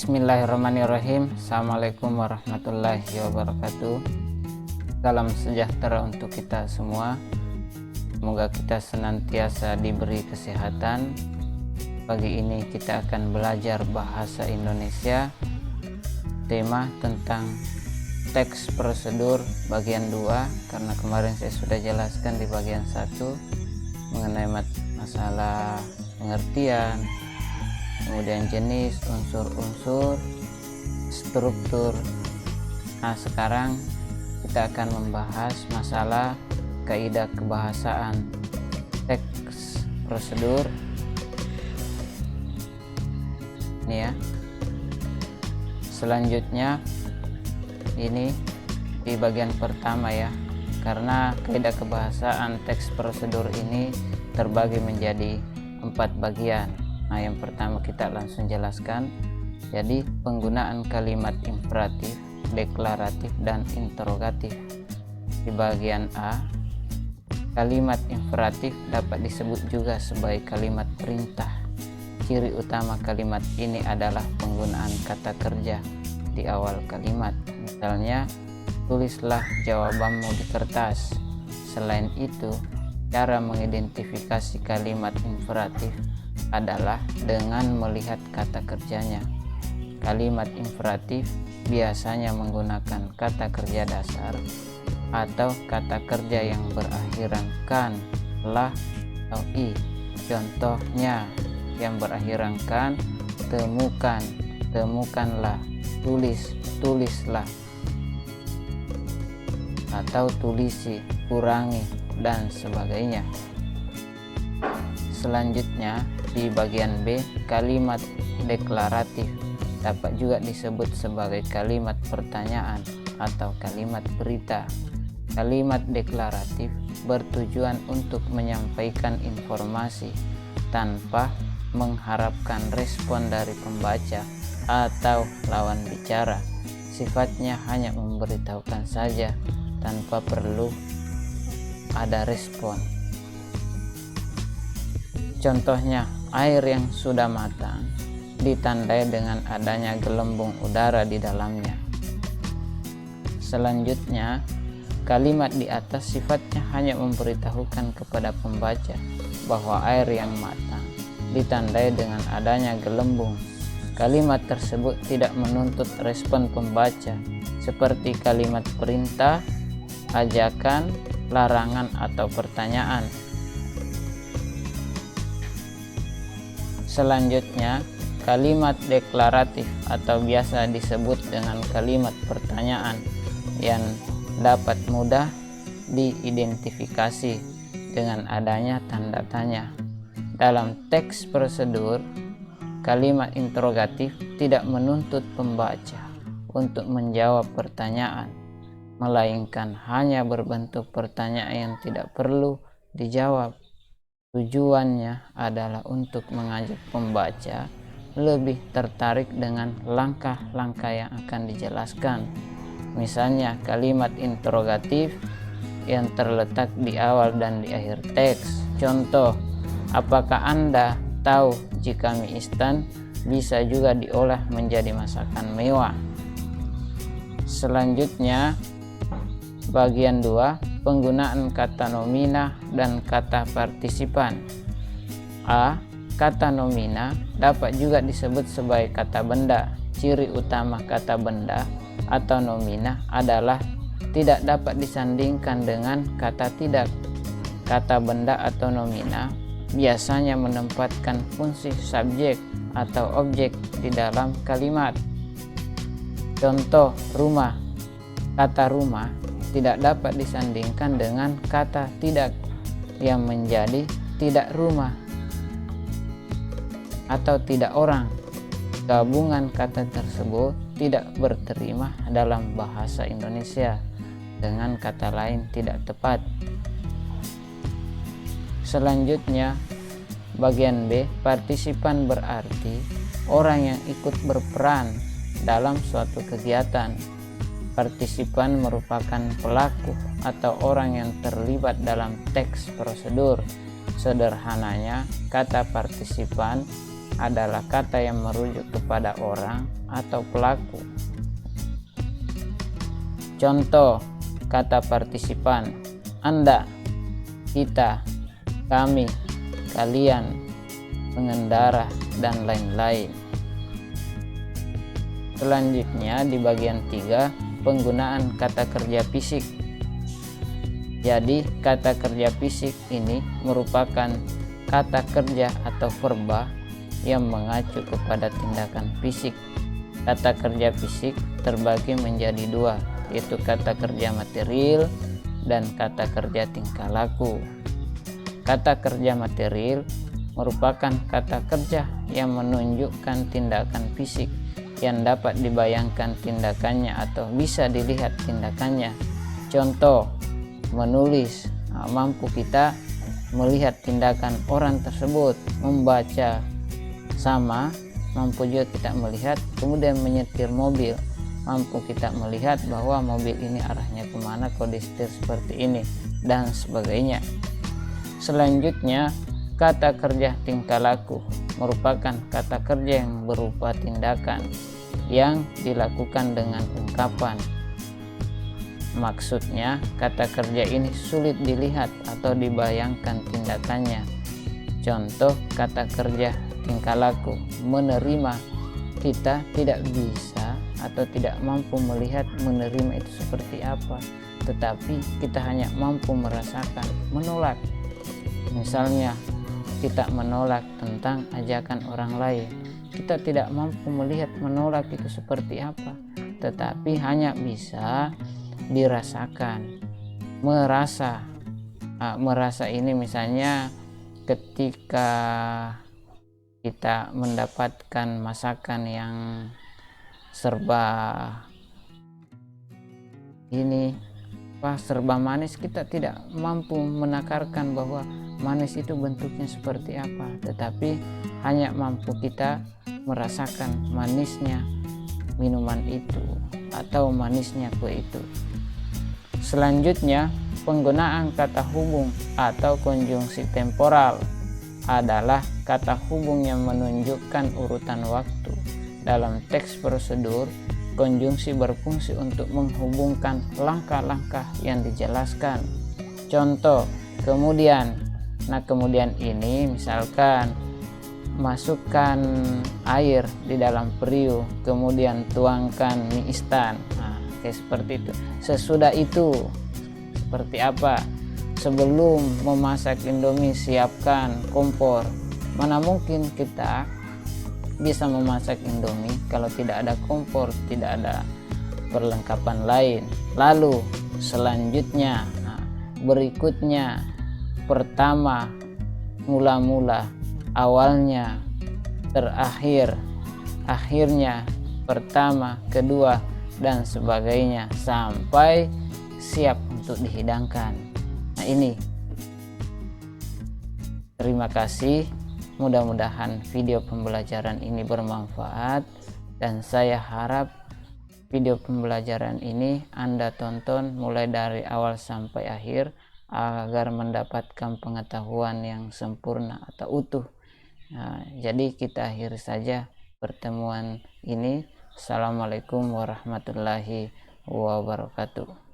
Bismillahirrahmanirrahim. Assalamualaikum warahmatullahi wabarakatuh. Salam sejahtera untuk kita semua. Semoga kita senantiasa diberi kesehatan. Pagi ini kita akan belajar bahasa Indonesia. Tema tentang teks prosedur bagian 2, karena kemarin saya sudah jelaskan di bagian 1 mengenai masalah pengertian, kemudian jenis, unsur-unsur, struktur. Nah, sekarang kita akan membahas masalah kaidah kebahasaan teks prosedur. Ini ya. Selanjutnya ini di bagian pertama ya, karena kaidah kebahasaan teks prosedur ini terbagi menjadi 4 bagian. Nah, yang pertama kita langsung jelaskan. Jadi penggunaan kalimat imperatif, deklaratif, dan interrogatif. Di bagian A, kalimat imperatif dapat disebut juga sebagai kalimat perintah. Ciri utama kalimat ini adalah penggunaan kata kerja di awal kalimat. Misalnya, tulislah jawabanmu di kertas. Selain itu, cara mengidentifikasi kalimat imperatif adalah dengan melihat kata kerjanya. Kalimat imperatif biasanya menggunakan kata kerja dasar atau kata kerja yang berakhiran kan, lah, atau i. Contohnya yang berakhiran kan: temukan, temukanlah, tulis, tulislah, atau tulisi, kurangi, dan sebagainya. Selanjutnya di bagian B, kalimat deklaratif dapat juga disebut sebagai kalimat pertanyaan atau kalimat berita. Kalimat deklaratif bertujuan untuk menyampaikan informasi tanpa mengharapkan respon dari pembaca atau lawan bicara. Sifatnya hanya memberitahukan saja tanpa perlu ada respon. Contohnya, air yang sudah matang ditandai dengan adanya gelembung udara di dalamnya. Selanjutnya, kalimat di atas sifatnya hanya memberitahukan kepada pembaca bahwa air yang matang ditandai dengan adanya gelembung. Kalimat tersebut tidak menuntut respon pembaca seperti kalimat perintah, ajakan, larangan, atau pertanyaan. Selanjutnya, kalimat deklaratif atau biasa disebut dengan kalimat pertanyaan yang dapat mudah diidentifikasi dengan adanya tanda tanya. Dalam teks prosedur, kalimat interrogatif tidak menuntut pembaca untuk menjawab pertanyaan, melainkan hanya berbentuk pertanyaan yang tidak perlu dijawab. Tujuannya adalah untuk mengajak pembaca lebih tertarik dengan langkah-langkah yang akan dijelaskan. Misalnya kalimat interrogatif yang terletak di awal dan di akhir teks. Contoh, apakah Anda tahu jika mie instan bisa juga diolah menjadi masakan mewah? Selanjutnya bagian 2, penggunaan kata nomina dan kata partisipan. A. Kata nomina dapat juga disebut sebagai kata benda. Ciri utama kata benda atau nomina adalah tidak dapat disandingkan dengan kata tidak. Kata benda atau nomina biasanya menempatkan fungsi subjek atau objek di dalam kalimat. Contoh, rumah. Kata rumah tidak dapat disandingkan dengan kata tidak yang menjadi tidak rumah atau tidak orang. Gabungan kata tersebut tidak berterima dalam bahasa Indonesia, dengan kata lain tidak tepat. Selanjutnya bagian B, partisipan berarti orang yang ikut berperan dalam suatu kegiatan. Partisipan merupakan pelaku atau orang yang terlibat dalam teks prosedur. Sederhananya, kata partisipan adalah kata yang merujuk kepada orang atau pelaku. Contoh kata partisipan: Anda, kita, kami, kalian, pengendara, dan lain-lain. Selanjutnya di bagian 3, penggunaan kata kerja fisik. Jadi kata kerja fisik ini merupakan kata kerja atau verba yang mengacu kepada tindakan fisik. Kata kerja fisik terbagi menjadi 2, yaitu kata kerja material dan kata kerja tingkah laku. Kata kerja material merupakan kata kerja yang menunjukkan tindakan fisik yang dapat dibayangkan tindakannya atau bisa dilihat tindakannya. Contoh, menulis. Mampu kita melihat tindakan orang tersebut. Membaca, sama, mampu juga kita melihat. Kemudian menyetir mobil, mampu kita melihat bahwa mobil ini arahnya kemana kalau disetir seperti ini, dan sebagainya. Selanjutnya, kata kerja tingkah laku merupakan kata kerja yang berupa tindakan yang dilakukan dengan ungkapan. Maksudnya, kata kerja ini sulit dilihat atau dibayangkan tindakannya. Contoh kata kerja tingkah laku: menerima. Kita tidak bisa atau tidak mampu melihat menerima itu seperti apa, tetapi kita hanya mampu merasakan. Menolak, misalnya kita menolak tentang ajakan orang lain, kita tidak mampu melihat menolak itu seperti apa, tetapi hanya bisa dirasakan. Merasa, merasa ini misalnya ketika kita mendapatkan masakan yang serba serba manis, kita tidak mampu menakarkan bahwa manis itu bentuknya seperti apa, tetapi hanya mampu kita merasakan manisnya minuman itu atau manisnya kue itu. Selanjutnya, penggunaan kata hubung atau konjungsi temporal adalah kata hubung yang menunjukkan urutan waktu. Dalam teks prosedur, konjungsi berfungsi untuk menghubungkan langkah-langkah yang dijelaskan. Contoh, kemudian. Nah, kemudian ini misalkan masukkan air di dalam periuk, kemudian tuangkan mie instan. Kayak seperti itu. Sesudah itu seperti apa? Sebelum memasak Indomie, siapkan kompor. Mana mungkin kita bisa memasak Indomie kalau tidak ada kompor, tidak ada perlengkapan lain. Lalu selanjutnya, berikutnya, pertama, mula-mula, awalnya, terakhir, akhirnya, pertama, kedua, dan sebagainya sampai siap untuk dihidangkan. Nah, ini. Terima kasih. Mudah-mudahan video pembelajaran ini bermanfaat, dan saya harap video pembelajaran ini Anda tonton mulai dari awal sampai akhir agar mendapatkan pengetahuan yang sempurna atau utuh. Nah, jadi kita akhiri saja pertemuan ini. Assalamualaikum warahmatullahi wabarakatuh.